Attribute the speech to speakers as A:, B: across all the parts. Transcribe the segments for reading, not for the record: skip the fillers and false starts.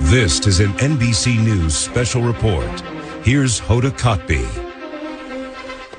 A: This is an NBC News special report. Here's Hoda Kotb.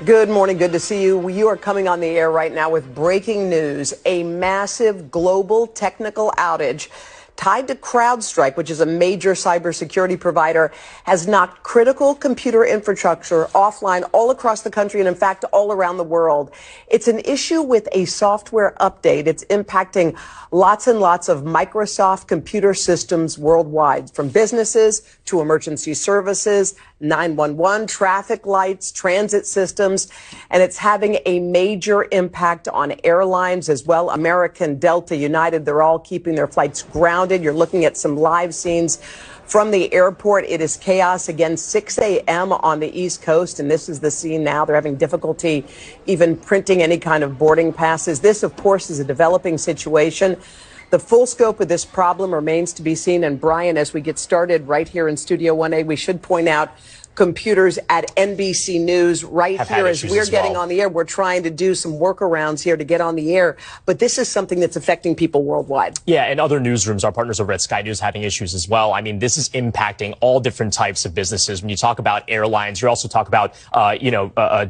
B: Good morning. Good to see you. You are coming on the air right now with breaking news. A massive global technical outage tied to CrowdStrike, which is a major cybersecurity provider, has knocked critical computer infrastructure offline all across the country and, in fact, all around the world. It's an issue with a software update. It's impacting lots and lots of Microsoft computer systems worldwide, from businesses to emergency services, 911, traffic lights, transit systems, and it's having a major impact on airlines as well. American, Delta, United, they're all keeping their flights grounded. You're looking at some live scenes from the airport. It is chaos again, 6 a.m. on the East Coast, and this is the scene now. They're having difficulty even printing any kind of boarding passes. This, of course, is a developing situation. The full scope of this problem remains to be seen. And Brian, as we get started right here in Studio 1A, we should point out computers at NBC News right here as we're getting on the air. We're trying to do some workarounds here to get on the air, but this is something that's affecting people worldwide.
C: Yeah, and other newsrooms, our partners over at Sky News, having issues as well. I mean, this is impacting all different types of businesses. When you talk about airlines, you also talk about,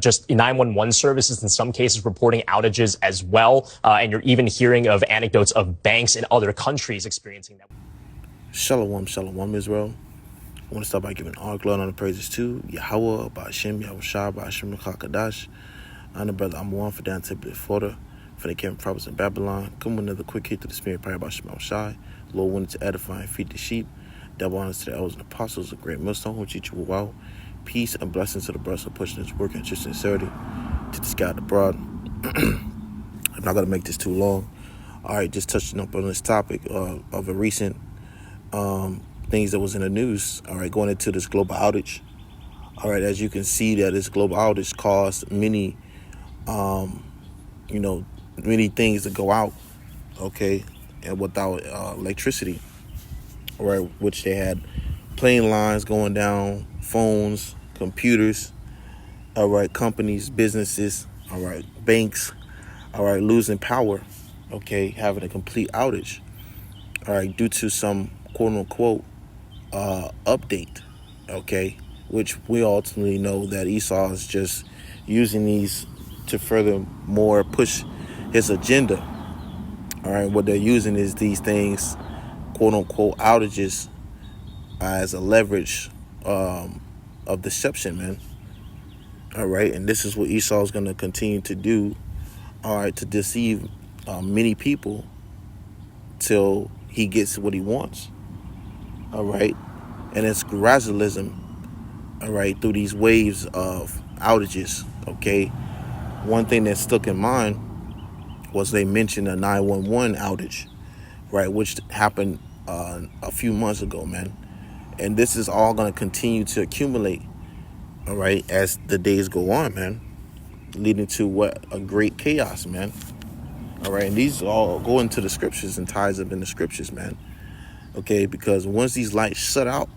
C: just 911 services, in some cases reporting outages as well. And you're even hearing of anecdotes of banks in other countries experiencing that.
D: Shalom, shalom, Israel. I want to start by giving all glory and the praises to YAHAWAH, BAHASHAM, YAHAWASHI, BAHASHAM, QADASH. I'm the brother I'm for down to Florida, for the camp prophets in Babylon. Come with another quick hit to the spirit, prayer by YAHAWASHI. Lord wanted to edify and feed the sheep. Double honors to the elders and apostles, a great millstone who teach you well. Peace and blessings to the brothers who pushing this work and just sincerity to the sky abroad. I'm not going to make this too long. All right, just touching up on this topic of a recent things that was in the news. All right, going into this global outage. All right, as you can see that this global outage caused many, many things to go out, okay, and without electricity. All right, which they had plane lines going down, phones, computers, all right, companies, businesses, all right, banks, all right, losing power, okay, having a complete outage, all right, due to some quote unquote update, okay, which we ultimately know that Esau is just using these to furthermore push his agenda. All right, what they're using is these things, quote unquote outages, as a leverage of deception, man. All right, and this is what Esau is going to continue to do, all right, to deceive many people till he gets what he wants. All right, and it's gradualism, all right, through these waves of outages, okay. One thing that stuck in mind was they mentioned a 911 outage, right, which happened a few months ago, man. And this is all going to continue to accumulate, all right, as the days go on, man, leading to what a great chaos, man. All right, and these all go into the scriptures and ties up in the scriptures, man. Okay, because once these lights shut out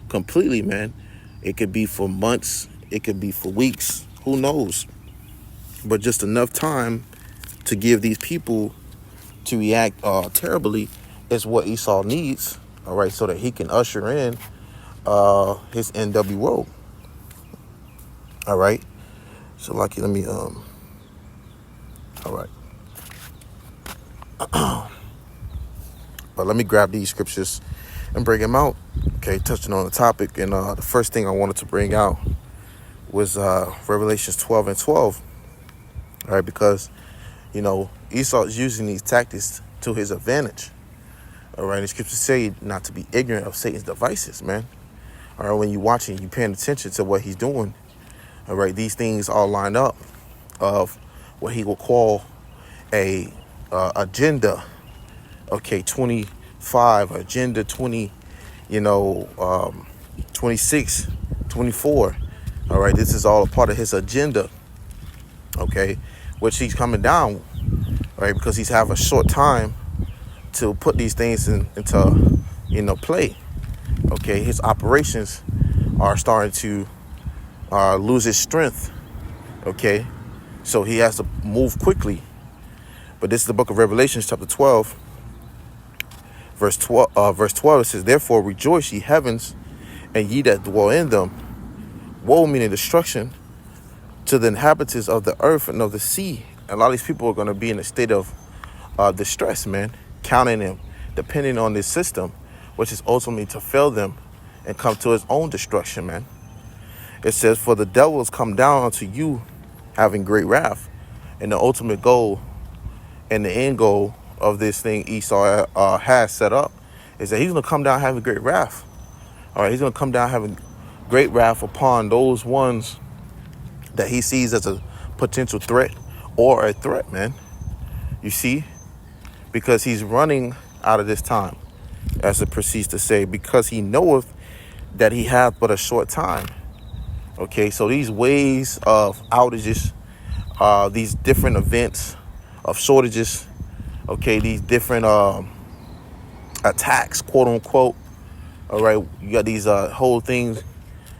D: completely, man, it could be for months, it could be for weeks, who knows? But just enough time to give these people to react terribly is what Esau needs, all right, so that he can usher in his NWO. All right, so Lucky, let me all right. But let me grab these scriptures and bring them out. Okay, touching on the topic. And the first thing I wanted to bring out was Revelations 12 and 12. All right, because, Esau is using these tactics to his advantage. All right, the scriptures say not to be ignorant of Satan's devices, man. All right, when you're watching, you're paying attention to what he's doing. All right, these things all line up of what he will call a agenda. Okay, 25, agenda 20, 26, 24. All right, this is all a part of his agenda. Okay, which he's coming down, right, because he's having a short time to put these things into play. Okay, his operations are starting to lose its strength. Okay, so he has to move quickly. But this is the book of Revelation, chapter 12, Verse 12, it says, therefore rejoice, ye heavens, and ye that dwell in them. Woe, meaning destruction, to the inhabitants of the earth and of the sea. And a lot of these people are going to be in a state of distress, man, counting them, depending on this system, which is ultimately to fail them and come to his own destruction, man. It says, for the devil has come down unto you having great wrath. And the ultimate goal and the end goal of this thing Esau has set up is that he's going to come down having great wrath. All right, he's going to come down having great wrath upon those ones that he sees as a potential threat or a threat, man. You see? Because he's running out of this time, as it proceeds to say, because he knoweth that he hath but a short time. Okay, so these ways of outages, these different events of shortages, okay, these different attacks, quote unquote. All right, you got these whole things,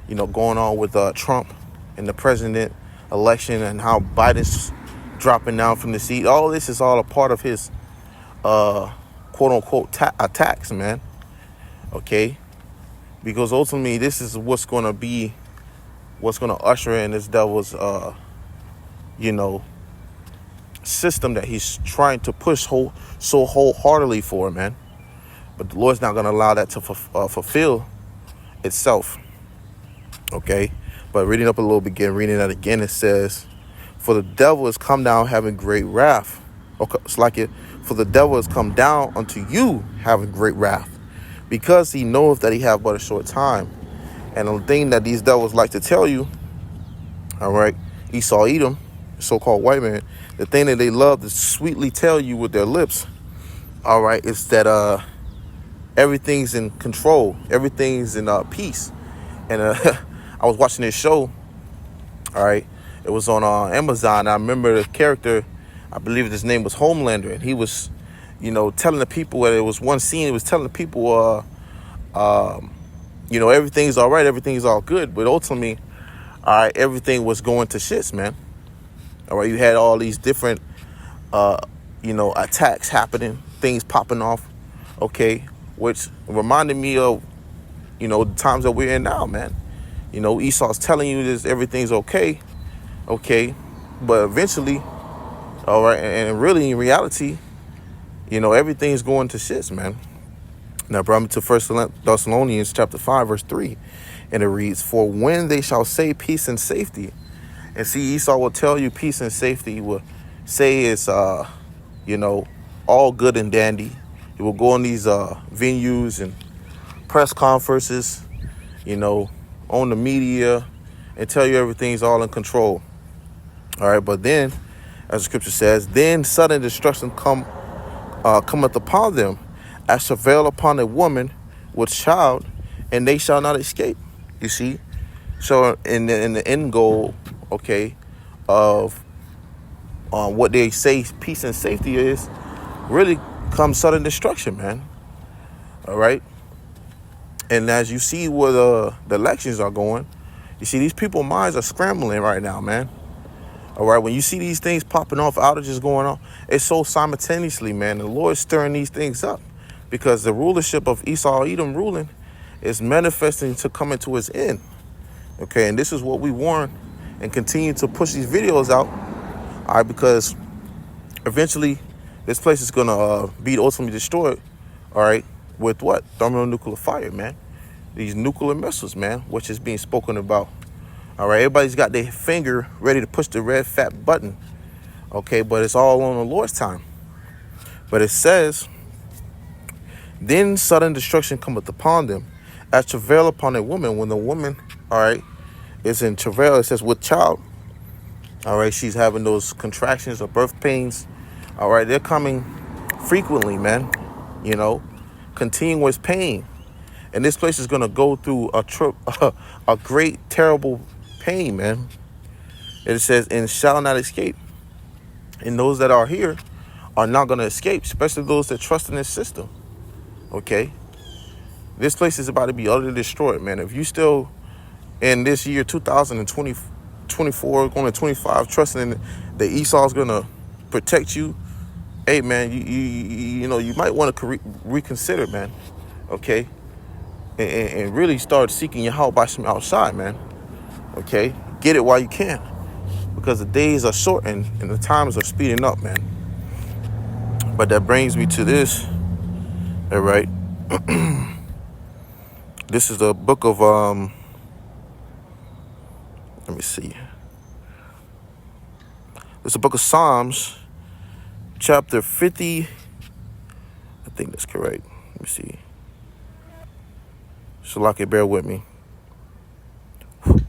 D: you know, going on with Trump and the president election and how Biden's dropping down from the seat. All this is all a part of his quote unquote attacks, man. Okay, because ultimately this is what's going to usher in this devil's system that he's trying to push so wholeheartedly for, man. But the Lord's not going to allow that to fulfill itself. Okay, but reading up a little bit again, reading that again, it says, for the devil has come down having great wrath. Okay, it's like it. For the devil has come down unto you having great wrath, because he knoweth that he have but a short time. And the thing that these devils like to tell you, all right, Esau, Edom, so-called white man, the thing that they love to sweetly tell you with their lips, all right, is that everything's in control, everything's in peace. And I was watching this show, all right, it was on Amazon. I remember the character, I believe his name was Homelander, and he was, telling the people, where there was one scene, he was telling the people, everything's all right, everything's all good, but ultimately, all right, everything was going to shits, man. All right, you had all these different, attacks happening, things popping off, okay, which reminded me of, the times that we're in now, man. Esau's telling you this, everything's okay, but eventually, all right, and really in reality, everything's going to shits, man. Now, brought me to 1 Thessalonians chapter 5, verse 3, and it reads, for when they shall say peace and safety, and see, Esau will tell you peace and safety. He will say it's, all good and dandy. He will go on these venues and press conferences, on the media, and tell you everything's all in control. All right, but then, as the scripture says, then sudden destruction cometh upon them, as travail upon a woman with child, and they shall not escape. You see? So in the end goal, okay, of what they say peace and safety is, really comes sudden destruction, man. All right? And as you see where the elections are going, you see these people's minds are scrambling right now, man. All right, when you see these things popping off, outages going on, it's so simultaneously, man. The Lord's stirring these things up because the rulership of Esau, Edom ruling is manifesting to come into its end. Okay, and this is what we warn and continue to push these videos out. All right, because eventually this place is going to be ultimately destroyed. All right, with what? Thermonuclear fire, man. These nuclear missiles, man, which is being spoken about. All right, everybody's got their finger ready to push the red fat button. Okay, but it's all on the Lord's time. But it says, then sudden destruction cometh upon them, as travail upon a woman. When the woman, all right, is in travail, it says with child. All right, she's having those contractions or birth pains. All right, they're coming frequently, man. Continuous pain. And this place is going to go through a great, terrible pain, man. It says, and shall not escape. And those that are here are not going to escape, especially those that trust in this system. Okay? This place is about to be utterly destroyed, man. If you still, in this year 2024, going to 25, trusting that Esau's going to protect you, hey, man, you know, you might want to reconsider, man, okay? And really start seeking YAHAWASHI outside, man, okay? Get it while you can, because the days are shortened and the times are speeding up, man. But that brings me to this, all right? This is the book of, let me see. This is the book of Psalms, chapter 50. I think that's correct. Let me see. Shalaka, bear with me. Let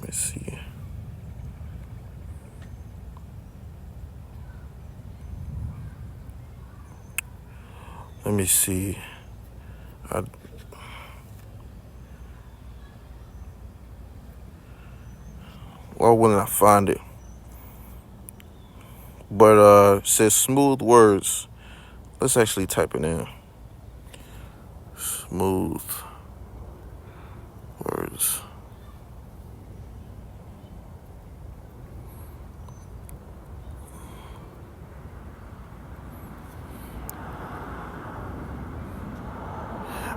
D: me see. Let me see. Why wouldn't I find it? But it says smooth words. Let's actually type it in. Smooth words.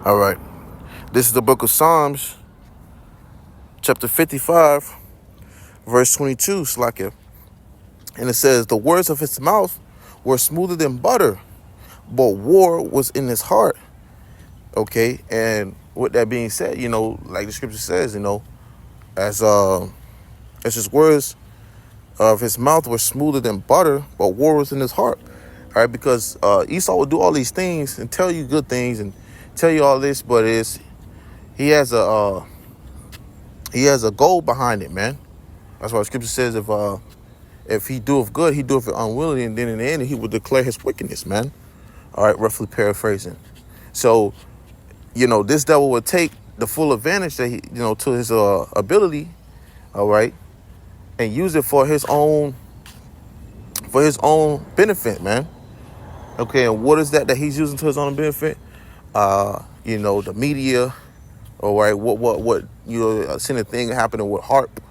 D: All right. This is the book of Psalms, chapter 55, verse 22, Slakia. And it says, the words of his mouth were smoother than butter, but war was in his heart. Okay. And with that being said, you know, like the scripture says, you know, as his words of his mouth were smoother than butter, but war was in his heart. All right. Because Esau would do all these things and tell you good things and tell you all this, but he has a goal behind it, man. That's why the scripture says if he doeth good, he doeth it unwillingly, and then in the end he will declare his wickedness, man. All right, roughly paraphrasing. So, you know, this devil would take the full advantage that he, you know, to his ability, all right, and use it for his own benefit, man. Okay, and what is that he's using to his own benefit? You know, the media, all right, what you know, seeing a thing happening with HARP,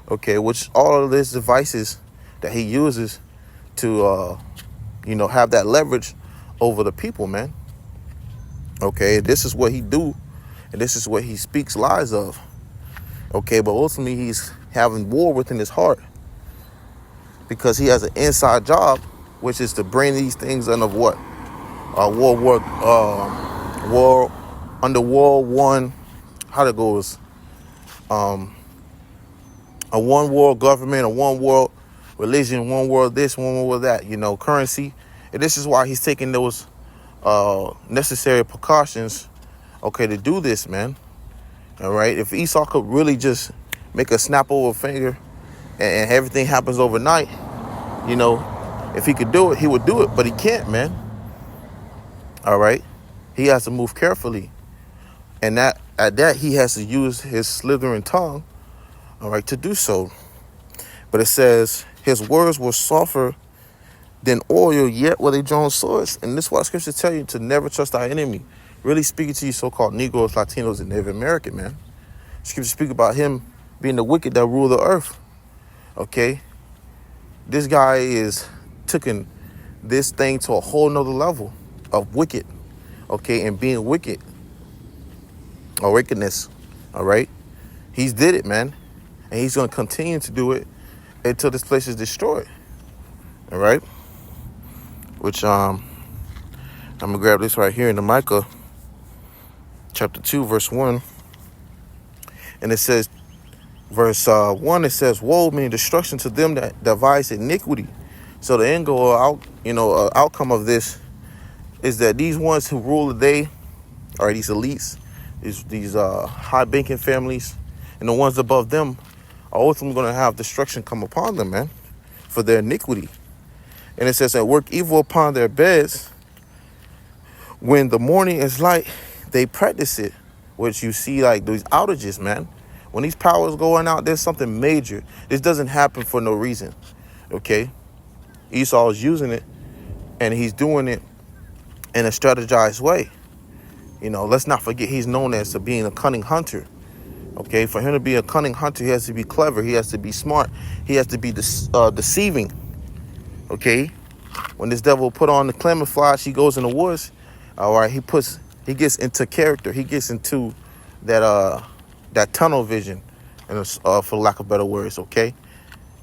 D: okay, which all of these devices that he uses to, you know, have that leverage over the people, man. Okay, this is what he do, and this is what he speaks lies of. Okay, but ultimately he's having war within his heart because he has an inside job, which is to bring these things under what? War under World One, how it goes? A one world government, a one world religion, one world this, one world that, you know, currency. And this is why he's taking those necessary precautions, okay, to do this, man. All right. If Esau could really just make a snap over a finger and everything happens overnight, you know, if he could do it, he would do it, but he can't, man. All right. He has to move carefully. And at that, he has to use his slithering tongue, all right, to do so. But it says his words were softer than oil, yet were they drawn swords. And this is why scripture tell you to never trust our enemy. Really speaking to you so-called Negroes, Latinos, and Native American, man. Scripture speak about him being the wicked that rule the earth. Okay? This guy is taking this thing to a whole nother level of wicked. Okay? And being wicked. Or wickedness. All right? He's did it, man. And he's going to continue to do it until this place is destroyed. All right? Which, I'm going to grab this right here in the Micah, chapter 2, verse 1. And it says, verse 1, it says, woe, meaning destruction to them that devise iniquity. So the end goal, outcome of this is that these ones who rule the day, or these elites, these high-banking families, and the ones above them are ultimately going to have destruction come upon them, man, for their iniquity. And it says that work evil upon their beds. When the morning is light, they practice it, which you see like these outages, man. When these powers going out, there's something major. This doesn't happen for no reason, okay? Esau is using it, and he's doing it in a strategized way. You know, let's not forget he's known as being a cunning hunter. Okay, for him to be a cunning hunter, he has to be clever. He has to be smart. He has to be deceiving. Okay, when this devil put on the camouflage, he goes in the woods. All right, he gets into character. He gets into that tunnel vision, and for lack of better words, okay.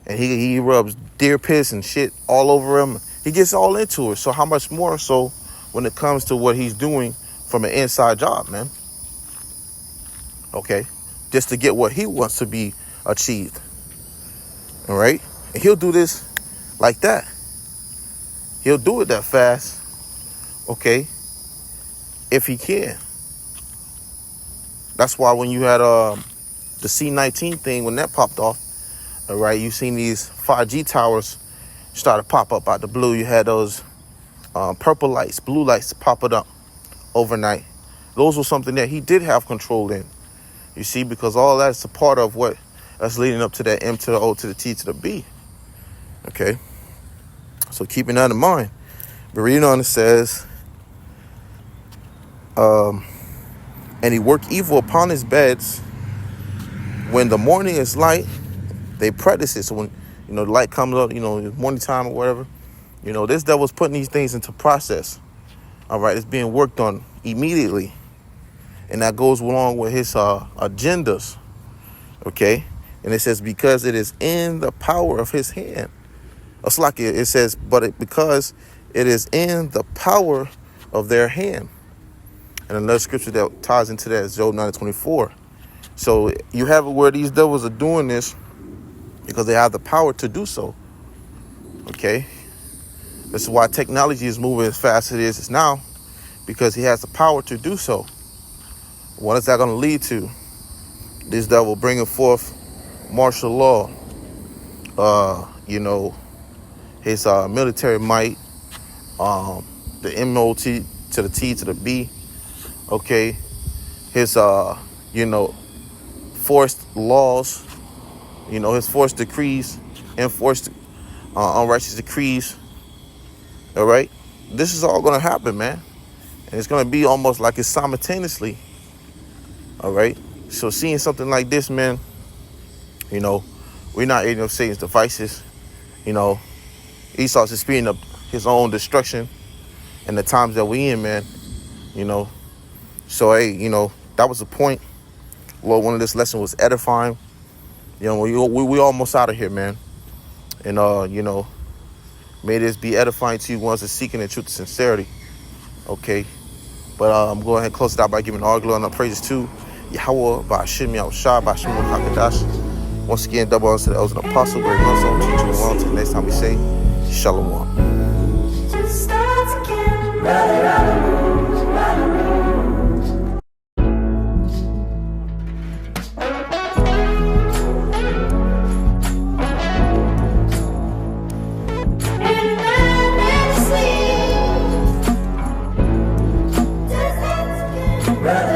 D: And he rubs deer piss and shit all over him. He gets all into it. So how much more so when it comes to what he's doing from an inside job, man? Okay, just to get what he wants to be achieved. All right, and he'll do this like that. He'll do it that fast, okay, if he can. That's why when you had the C-19 thing, when that popped off, all right, you seen these 5G towers start to pop up out the blue. You had those purple lights, blue lights popping up overnight. Those were something that he did have control in. You see, because all that's a part of what that's leading up to that M to the O to the T to the B. Okay, so keeping that in mind. But reading on, it says, and he worked evil upon his beds. When the morning is light, they practice it. So when, the light comes up, morning time or whatever, this devil's putting these things into process. All right, it's being worked on immediately. And that goes along with his agendas. Okay, and it says, because it is in the power of his hand. It's like it says, because it is in the power of their hand. And another scripture that ties into that is Job 9:24. So you have it where these devils are doing this because they have the power to do so. Okay, this is why technology is moving as fast as it is now, because he has the power to do so. What is that going to lead to? This devil bringing forth martial law, his military might, the MOT to the T to the B, okay, his, forced laws, his forced decrees, enforced unrighteous decrees, all right? This is all going to happen, man. And it's going to be almost like it's simultaneously, all right? So seeing something like this, man, we're not ignorant of Satan's devices. Esau's just speeding up his own destruction in the times that we in, man. So, hey, that was the point. Lord, one of this lesson was edifying. We almost out of here, man. And, may this be edifying to you ones that seeking the truth and sincerity. Okay. But I'm going ahead and close it out by giving all glory and praises to YAHAWAH, BAHASHAM, QADASH. Once again, double honors to the elders and apostles, great ones on teaching and on. Till the next time we say, Shalom.
E: Brother.